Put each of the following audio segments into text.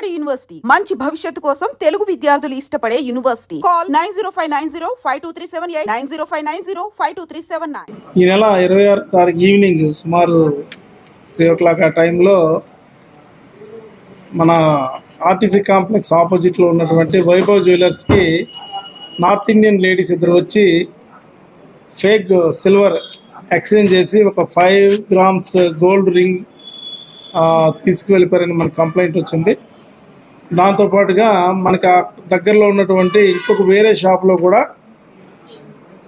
నాడు యూనివర్సిటీ మంచి భవిష్యత్తు కోసం తెలుగు విద్యార్థులు ఇష్టపడే యూనివర్సిటీ. కాల్ 9059052378 9059052379. ఈ నెల 26వ తారీఖు ఈవినింగ్ సుమారు 3 o'clock ఆ టైంలో మన ఆర్టీసీ కాంప్లెక్స్ ఆపోజిట్లో ఉన్నటువంటి వైభవ్ జ్యువెలర్స్కి నార్త్ ఇండియన్ లేడీస్ ఇద్దరు వచ్చి ఫేక్ సిల్వర్ ఎక్స్చేంజ్ చేసి ఒక 5 grams గోల్డ్ రింగ్ తీసుకువెళ్ళిపోయారని మనకు కంప్లైంట్ వచ్చింది. దాంతోపాటుగా మనకు దగ్గరలో ఉన్నటువంటి ఇంకొక వేరే షాప్లో కూడా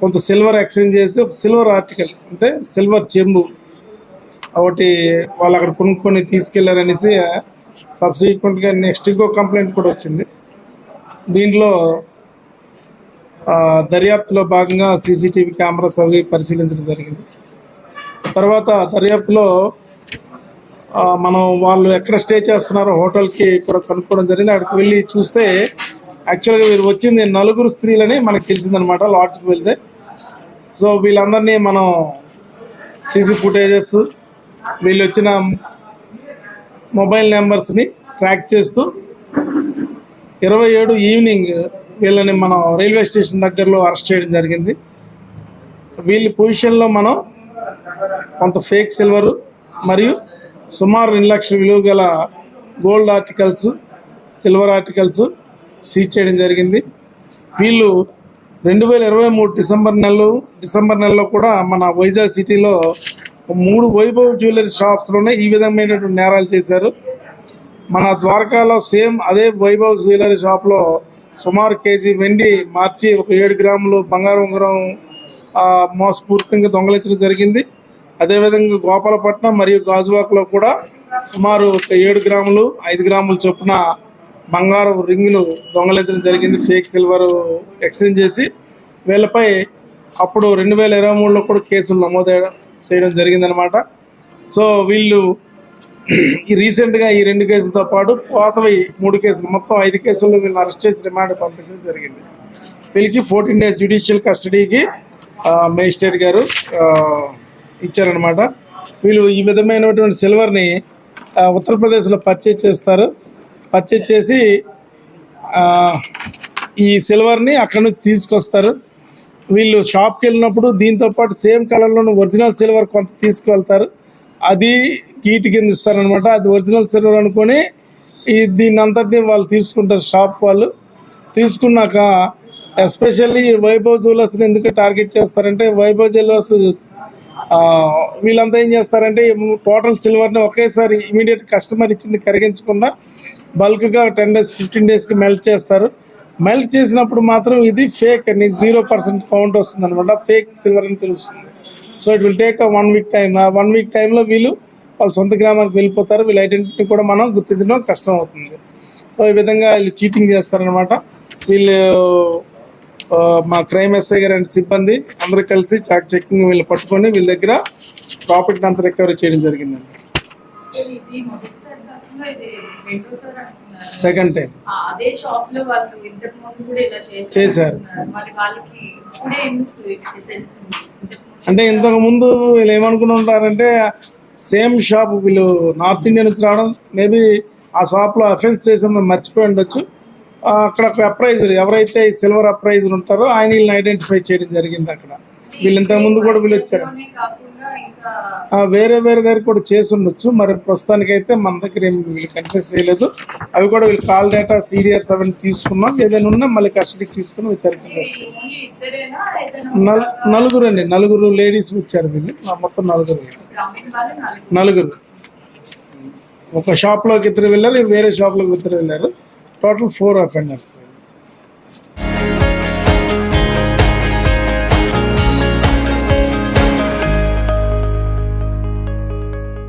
కొంత సిల్వర్ ఎక్స్చేంజ్ చేసి ఒక సిల్వర్ ఆర్టికల్ అంటే సిల్వర్ చెంబు ఒకటి వాళ్ళు అక్కడ కొనుక్కొని తీసుకెళ్లారనేసి సబ్సిక్వెంట్గా నెక్స్ట్ ఇంకో కంప్లైంట్ కూడా వచ్చింది. దీంట్లో దర్యాప్తులో భాగంగా సీసీటీవీ కెమెరాస్ అవి పరిశీలించడం జరిగింది. తర్వాత దర్యాప్తులో మనం వాళ్ళు ఎక్కడ స్టే చేస్తున్నారో హోటల్కి కూడా కనుక్కోవడం జరిగింది. అక్కడికి వెళ్ళి చూస్తే యాక్చువల్గా వీరు వచ్చింది 4 స్త్రీలని మనకు తెలిసిందనమాట లాడ్జ్కి వెళ్తే. సో వీళ్ళందరినీ మనం సీసీ ఫుటేజెస్ వీళ్ళు వచ్చిన మొబైల్ నెంబర్స్ని ట్రాక్ చేస్తూ 27 ఈవినింగ్ వీళ్ళని మనం రైల్వే స్టేషన్ దగ్గరలో అరెస్ట్ చేయడం జరిగింది. వీళ్ళ పొజిషన్లో మనం కొంత ఫేక్ సిల్వరు మరియు సుమారు 2 లక్షల విలువ గల gold articles silver articles seize చేయడం జరిగింది. వీళ్ళు 2023 డిసెంబర్ నెలలో కూడా మన వైజాగ్ సిటీలో 3 వైభవ్ జ్యువెలరీ షాప్స్లోనే ఈ విధమైనటువంటి నేరాలు చేశారు. మన ద్వారకాలో సేమ్ అదే వైభవ్ జ్యువెలరీ షాప్లో సుమారు కేజీ వెండి మార్చి ఒక 7 గ్రాములు బంగారం ఉంగరం మోసపూరితంగా దొంగలించడం జరిగింది. అదేవిధంగా గోపాలపట్నం మరియు గాజువాకలో కూడా సుమారు 7 గ్రాములు 5 గ్రాముల చొప్పున బంగారం రింగులు దొంగలించడం జరిగింది. ఫేక్ సిల్వర్ ఎక్స్చేంజ్ చేసి వీళ్ళపై అప్పుడు 2023లో కూడా కేసులు నమోదు చేయడం జరిగిందనమాట. సో వీళ్ళు రీసెంట్గా ఈ 2 కేసులతో పాటు పాతవి 3 కేసులు మొత్తం 5 కేసుల్లో వీళ్ళని అరెస్ట్ చేసి రిమాండ్ పంపించడం జరిగింది. వీళ్ళకి 14 days జ్యుడిషియల్ కస్టడీకి మేజిస్ట్రేట్ గారు ఇచ్చారనమాట. వీళ్ళు ఈ విధమైనటువంటి సిల్వర్ని ఉత్తరప్రదేశ్లో పర్చేజ్ చేస్తారు. పర్చేజ్ చేసి ఈ సిల్వర్ని అక్కడ నుంచి తీసుకొస్తారు. వీళ్ళు షాప్కి వెళ్ళినప్పుడు దీంతోపాటు సేమ్ కలర్లోని ఒరిజినల్ సిల్వర్ కొంత తీసుకువెళ్తారు. అది గీటి కింద ఇస్తారనమాట. అది ఒరిజినల్ సిల్వర్ అనుకొని దీన్ని అంతటినీ వాళ్ళు తీసుకుంటారు. షాప్ వాళ్ళు తీసుకున్నాక ఎస్పెషల్లీ వైభవ్ జ్యువెలర్స్ని ఎందుకు టార్గెట్ చేస్తారంటే వైభవ్ జ్యువెలర్స్ వీళ్ళంతా ఏం చేస్తారంటే టోటల్ సిల్వర్ని ఒకేసారి ఇమీడియట్ కస్టమర్ ఇచ్చింది కరిగించకుండా బల్క్గా 10 days 15 daysకి మెల్ట్ చేస్తారు. మెల్ట్ చేసినప్పుడు మాత్రం ఇది ఫేక్ అని 0% కౌంట్ వస్తుంది అనమాట. ఫేక్ సిల్వర్ అని తెలుస్తుంది. So it will take 1 week time. ఆ 1 week టైంలో వీళ్ళు వాళ్ళ సొంత గ్రామానికి వెళ్ళిపోతారు. వీళ్ళ ఐడెంటిటీ కూడా మనం గుర్తించడం కష్టం అవుతుంది. సో ఈ విధంగా వీళ్ళు చీటింగ్ చేస్తారనమాట. వీళ్ళు మా క్రైమ్ ఎస్ఐ గారు అండ్ సిబ్బంది అందరూ కలిసి చెక్కింగ్ వీళ్ళు పట్టుకొని వీళ్ళ దగ్గర ప్రాఫిట్ అంతా రికవరీ చేయడం జరిగిందండి. సెకండ్ టైం చేశారు. అంటే ఇంతకు ముందు వీళ్ళు ఏమనుకుని ఉంటారంటే సేమ్ షాప్ వీళ్ళు నార్త్ ఇండియా నుంచి రావడం మేబీ ఆ షాప్లో అఫెన్స్ చేసిన మర్చిపోయి ఉండొచ్చు. అక్కడ ఒక అప్రైజర్ ఎవరైతే సిల్వర్ అప్రైజర్ ఉంటారో ఆయన వీళ్ళని ఐడెంటిఫై చేయడం జరిగింది. అక్కడ వీళ్ళు ఇంతకుముందు కూడా వీళ్ళు వచ్చారు. వేరే దగ్గర కూడా చేసి ఉండొచ్చు. మరి ప్రస్తుతానికైతే మన దగ్గర ఏం వీళ్ళు కన్ఫ్యూస్ చేయలేదు. అవి కూడా వీళ్ళు కాల్ డేటా CDRs అవన్నీ తీసుకున్నాం. ఏదైనా ఉన్నా మళ్ళీ కస్టడీకి తీసుకుని విచారించారు. 4 లేడీస్ వచ్చారు. వీళ్ళు మొత్తం 4 ఒక షాప్లోకి 2 వెళ్ళారు, వేరే షాప్లోకి 2 వెళ్ళారు. Total 4 offenders.